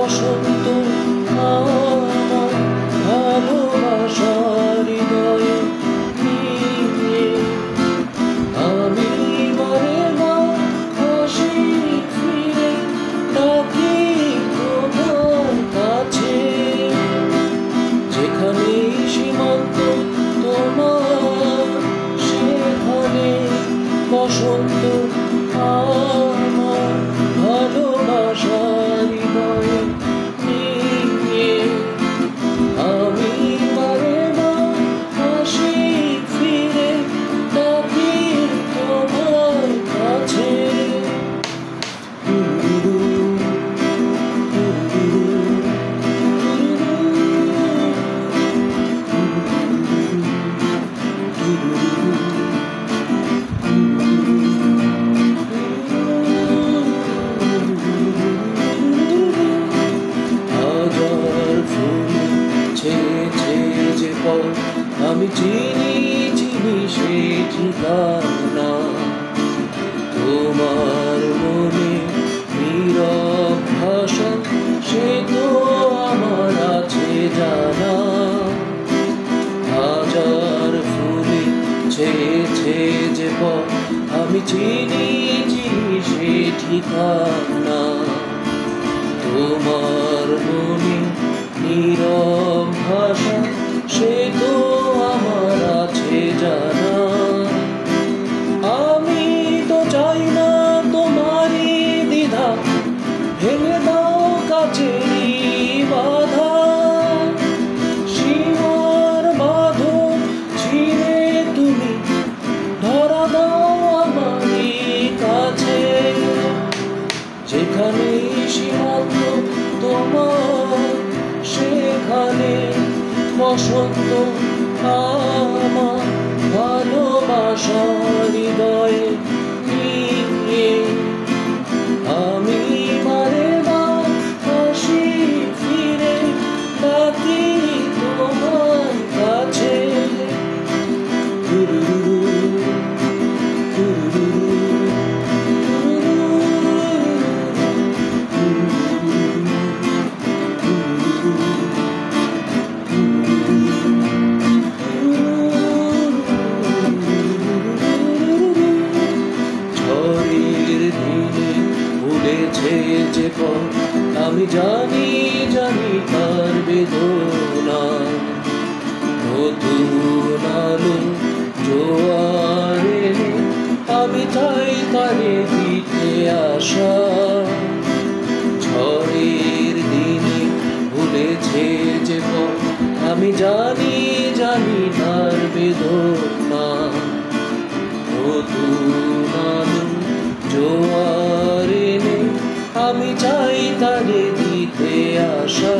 বসন্ত আমার ভালোবাসার হৃদয়ে নিয়ে আমি বারে বার হাসি ফিরে ডাকি তোমার কাছে, যেখানে সীমান্ত তোমার সেখানে বসন্ত আমার ভালোবাসার হৃদয়ে নিয়ে আমি বারে বার হাসি ফিরে ডাকি তোমার কাছে। আমি চিনি চিনি সে ঠিকানা, তোমার মনে নীরব ভাষা সে তো আমার আছে জানা। হাজার ফুলে ছেয়েছে যে পথ আমি চিনি চিনি সে ঠিকানা, তোমার মনে নীরব ভাষা সে তো আমার আছে জানা। আমি তো চাই না তোমারই দ্বিধা ভেঙে দাও কাছেরই বাধা, সীমার বাঁধন ছিঁড়ে তুমি ধরা দাও আমারই কাছে, যেখানে সীমান্ত তোমার সেখানে বসন্ত আমার ভালোবাসার হৃদয়ে নিয়ে আমি বারে বার হাসি ফিরে ডাকি তোমার কাছে। যে পথ আমি জানি জানি তার বেদনা, নতুন আলো জোয়ারে আমি চাই তারে দিতে আসা, ঝড়ের দিনে ভুলেছে যে পথ আমি জানি জানি তার বেদনা, নতুন আলো জোয়ারে আমি চাই তারে দিতে আসা।